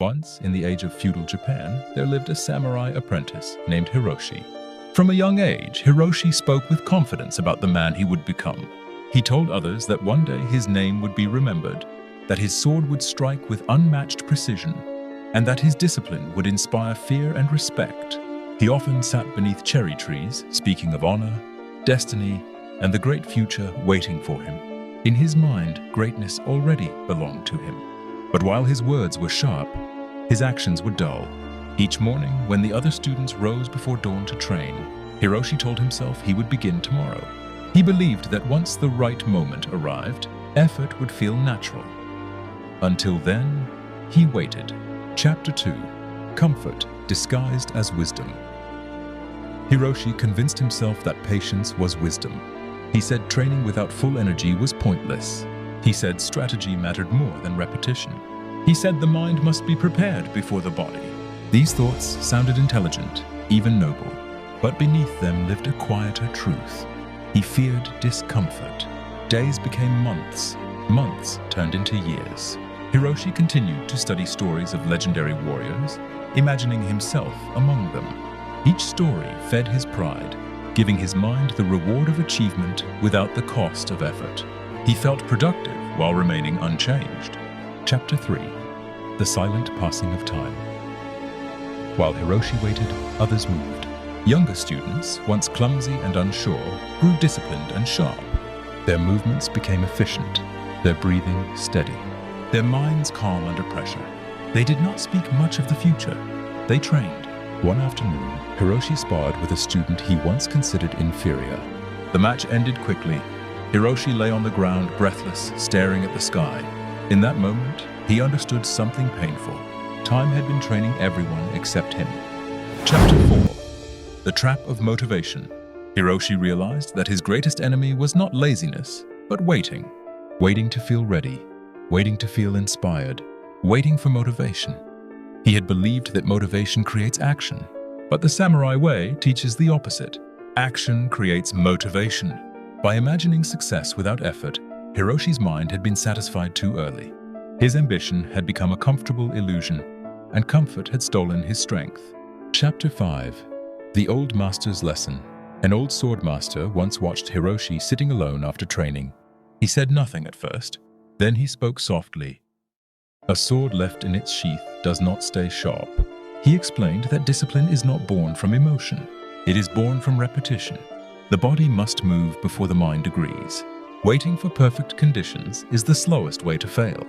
Once, in the age of feudal Japan, there lived a samurai apprentice named Hiroshi. From a young age, Hiroshi spoke with confidence about the man he would become. He told others that one day his name would be remembered, that his sword would strike with unmatched precision, and that his discipline would inspire fear and respect. He often sat beneath cherry trees, speaking of honor, destiny, and the great future waiting for him. In his mind, greatness already belonged to him. But while his words were sharp, his actions were dull. Each morning, when the other students rose before dawn to train, Hiroshi told himself he would begin tomorrow. He believed that once the right moment arrived, effort would feel natural. Until then, he waited. Chapter 2: Comfort Disguised as Wisdom. Hiroshi convinced himself that patience was wisdom. He said training without full energy was pointless. He said strategy mattered more than repetition. He said the mind must be prepared before the body. These thoughts sounded intelligent, even noble, but beneath them lived a quieter truth. He feared discomfort. Days became months. Months turned into years. Hiroshi continued to study stories of legendary warriors, imagining himself among them. Each story fed his pride, giving his mind the reward of achievement without the cost of effort. He felt productive while remaining unchanged. Chapter 3: The Silent Passing of Time. While Hiroshi waited, others moved. Younger students, once clumsy and unsure, grew disciplined and sharp. Their movements became efficient, their breathing steady, their minds calm under pressure. They did not speak much of the future. They trained. One afternoon, Hiroshi sparred with a student he once considered inferior. The match ended quickly. Hiroshi lay on the ground, breathless, staring at the sky. In that moment, he understood something painful. Time had been training everyone except him. Chapter 4: The Trap of Motivation. Hiroshi realized that his greatest enemy was not laziness, but waiting. Waiting to feel ready, waiting to feel inspired, waiting for motivation. He had believed that motivation creates action, but the samurai way teaches the opposite. Action creates motivation. By imagining success without effort, Hiroshi's mind had been satisfied too early. His ambition had become a comfortable illusion, and comfort had stolen his strength. Chapter 5: The Old Master's Lesson. An old sword master once watched Hiroshi sitting alone after training. He said nothing at first. Then he spoke softly. "A sword left in its sheath does not stay sharp." He explained that discipline is not born from emotion. It is born from repetition. The body must move before the mind agrees. Waiting for perfect conditions is the slowest way to fail.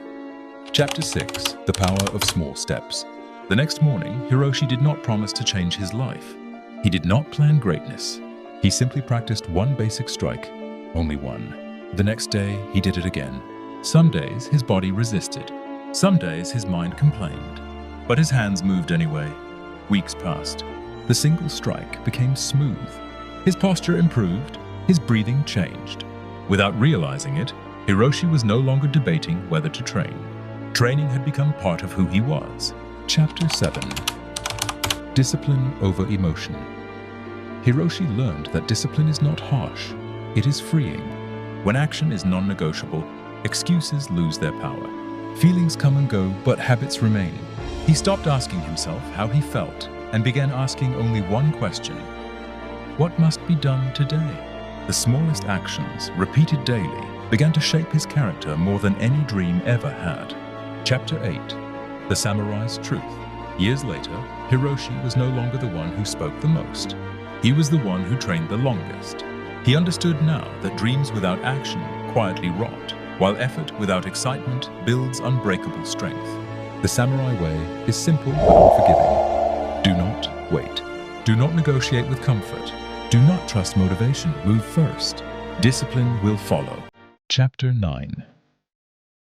Chapter 6: The Power of Small Steps. The next morning, Hiroshi did not promise to change his life. He did not plan greatness. He simply practiced one basic strike, only one. The next day, he did it again. Some days, his body resisted. Some days, his mind complained. But his hands moved anyway. Weeks passed. The single strike became smooth. His posture improved. His breathing changed. Without realizing it, Hiroshi was no longer debating whether to train. Training had become part of who he was. Chapter 7: Discipline over Emotion. Hiroshi learned that discipline is not harsh. It is freeing. When action is non-negotiable, excuses lose their power. Feelings come and go, but habits remain. He stopped asking himself how he felt and began asking only one question: what must be done today? The smallest actions, repeated daily, began to shape his character more than any dream ever had. Chapter 8: The Samurai's Truth. Years later, Hiroshi was no longer the one who spoke the most. He was the one who trained the longest. He understood now that dreams without action quietly rot, while effort without excitement builds unbreakable strength. The samurai way is simple but unforgiving. Do not wait. Do not negotiate with comfort. Do not trust motivation. Move first. Discipline will follow. Chapter 9: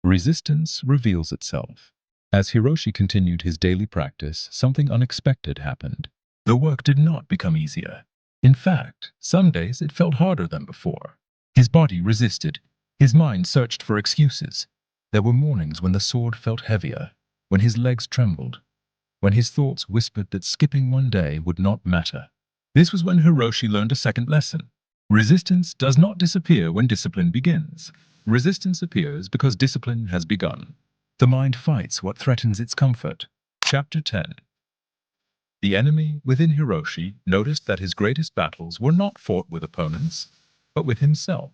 Resistance Reveals Itself. As Hiroshi continued his daily practice, something unexpected happened. The work did not become easier. In fact, some days it felt harder than before. His body resisted. His mind searched for excuses. There were mornings when the sword felt heavier, when his legs trembled, when his thoughts whispered that skipping one day would not matter. This was when Hiroshi learned a second lesson. Resistance does not disappear when discipline begins. Resistance appears because discipline has begun. The mind fights what threatens its comfort. Chapter 10. The enemy within Hiroshi noticed that his greatest battles were not fought with opponents, but with himself.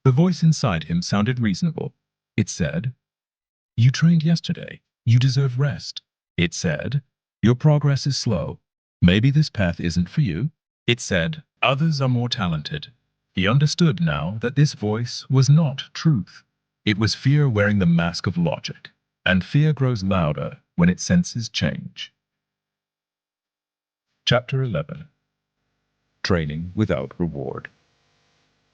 The voice inside him sounded reasonable. It said, "You trained yesterday. You deserve rest." It said, "Your progress is slow. Maybe this path isn't for you." It said, "Others are more talented." He understood now that this voice was not truth. It was fear wearing the mask of logic, and fear grows louder when it senses change. Chapter 11. Training without reward.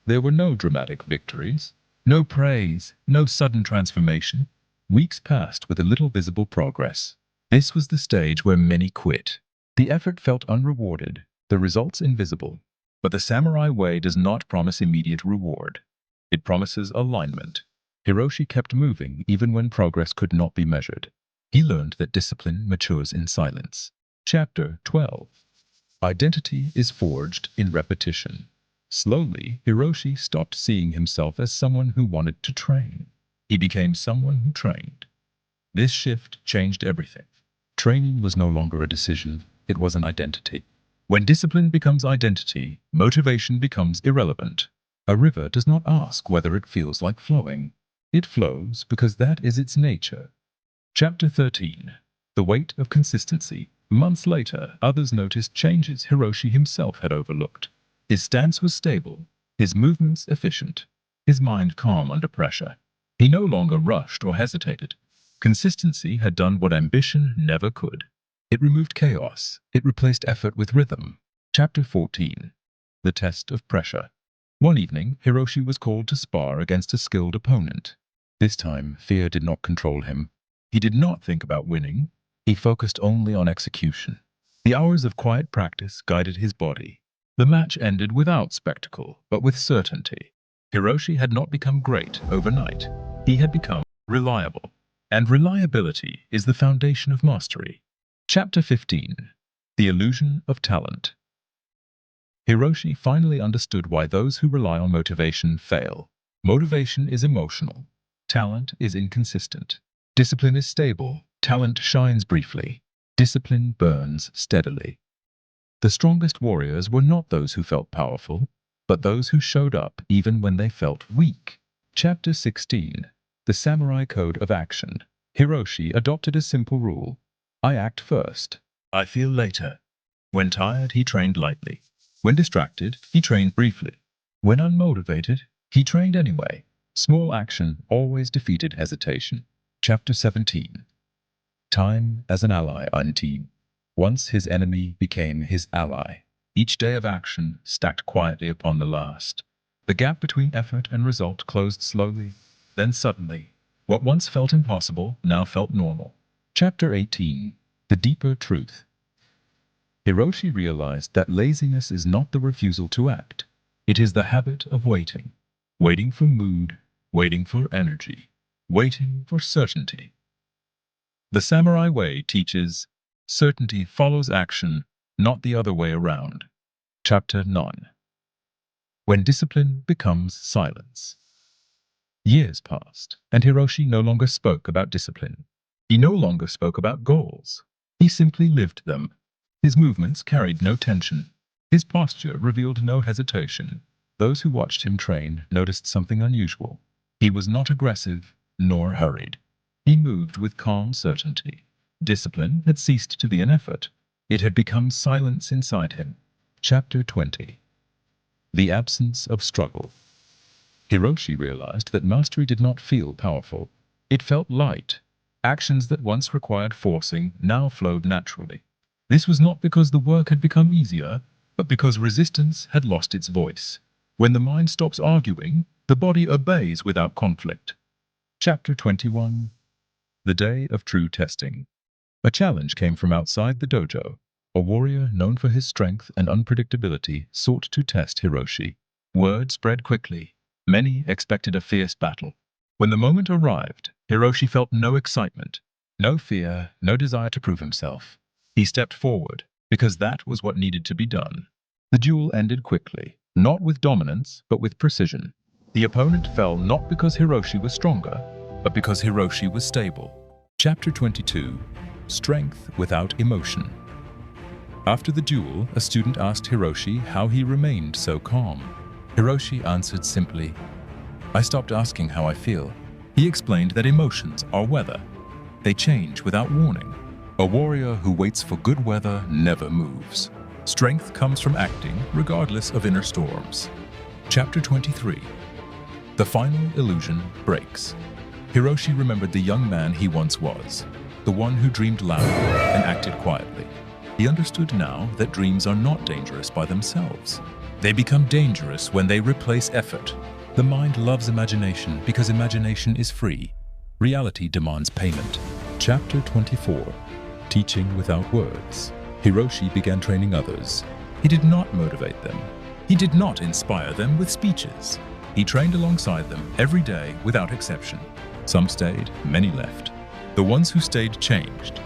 There were no dramatic victories, no praise, no sudden transformation. Weeks passed with a little visible progress. This was the stage where many quit. The effort felt unrewarded, the results invisible. But the samurai way does not promise immediate reward. It promises alignment. Hiroshi kept moving even when progress could not be measured. He learned that discipline matures in silence. Chapter 12. Identity is forged in repetition. Slowly, Hiroshi stopped seeing himself as someone who wanted to train. He became someone who trained. This shift changed everything. Training was no longer a decision, it was an identity. When discipline becomes identity, motivation becomes irrelevant. A river does not ask whether it feels like flowing. It flows because that is its nature. Chapter 13. The weight of consistency. Months later, others noticed changes Hiroshi himself had overlooked. His stance was stable, his movements efficient, his mind calm under pressure. He no longer rushed or hesitated. Consistency had done what ambition never could. It removed chaos. It replaced effort with rhythm. Chapter 14. The test of pressure. One evening, Hiroshi was called to spar against a skilled opponent. This time, fear did not control him. He did not think about winning. He focused only on execution. The hours of quiet practice guided his body. The match ended without spectacle, but with certainty. Hiroshi had not become great overnight. He had become reliable. And reliability is the foundation of mastery. Chapter 15. The illusion of talent. Hiroshi finally understood why those who rely on motivation fail. Motivation is emotional. Talent is inconsistent. Discipline is stable. Talent shines briefly. Discipline burns steadily. The strongest warriors were not those who felt powerful, but those who showed up even when they felt weak. Chapter 16. The Samurai Code of Action. Hiroshi adopted a simple rule. I act first. I feel later. When tired, he trained lightly. When distracted, he trained briefly. When unmotivated, he trained anyway. Small action always defeated hesitation. Chapter 17. Time as an ally on team. Once his enemy became his ally. Each day of action stacked quietly upon the last. The gap between effort and result closed slowly. Then suddenly, what once felt impossible now felt normal. Chapter 18. The Deeper Truth. Hiroshi realized that laziness is not the refusal to act. It is the habit of waiting. Waiting for mood, waiting for energy, waiting for certainty. The samurai way teaches certainty follows action, not the other way around. Chapter 9. When discipline becomes silence. Years passed, and Hiroshi no longer spoke about discipline. He no longer spoke about goals. He simply lived them. His movements carried no tension. His posture revealed no hesitation. Those who watched him train noticed something unusual. He was not aggressive, nor hurried. He moved with calm certainty. Discipline had ceased to be an effort. It had become silence inside him. Chapter 20. The Absence of Struggle. Hiroshi realized that mastery did not feel powerful. It felt light. Actions that once required forcing now flowed naturally. This was not because the work had become easier, but because resistance had lost its voice. When the mind stops arguing, the body obeys without conflict. Chapter 21. The Day of True Testing. A challenge came from outside the dojo. A warrior known for his strength and unpredictability sought to test Hiroshi. Word spread quickly. Many expected a fierce battle. When the moment arrived, Hiroshi felt no excitement, no fear, no desire to prove himself. He stepped forward, because that was what needed to be done. The duel ended quickly, not with dominance, but with precision. The opponent fell not because Hiroshi was stronger, but because Hiroshi was stable. Chapter 22. strength without emotion. After the duel, a student asked Hiroshi how he remained so calm. Hiroshi answered simply, "I stopped asking how I feel." He explained that emotions are weather. They change without warning. A warrior who waits for good weather never moves. Strength comes from acting regardless of inner storms. Chapter 23. The final illusion breaks. Hiroshi remembered the young man he once was, the one who dreamed loudly and acted quietly. He understood now that dreams are not dangerous by themselves. They become dangerous when they replace effort. The mind loves imagination because imagination is free. Reality demands payment. Chapter 24. Teaching without words. Hiroshi began training others. He did not motivate them. He did not inspire them with speeches. He trained alongside them every day without exception. Some stayed, many left. The ones who stayed changed,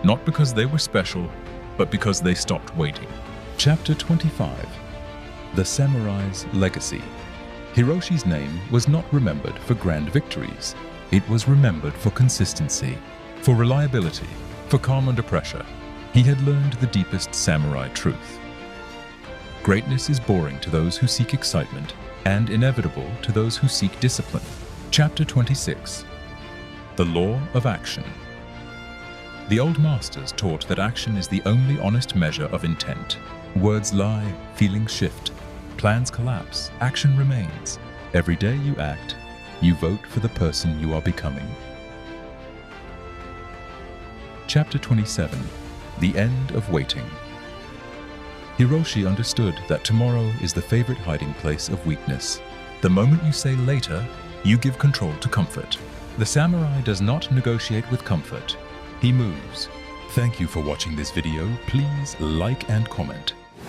not because they were special, but because they stopped waiting. Chapter 25. The Samurai's Legacy. Hiroshi's name was not remembered for grand victories. It was remembered for consistency, for reliability, for calm under pressure. He had learned the deepest samurai truth. Greatness is boring to those who seek excitement and inevitable to those who seek discipline. Chapter 26. The Law of Action. The old masters taught that action is the only honest measure of intent. Words lie, feelings shift, plans collapse, action remains. Every day you act, you vote for the person you are becoming. Chapter 27. The End of Waiting. Hiroshi understood that tomorrow is the favorite hiding place of weakness. The moment you say later, you give control to comfort. The samurai does not negotiate with comfort. He moves. Thank you for watching this video. Please like and comment.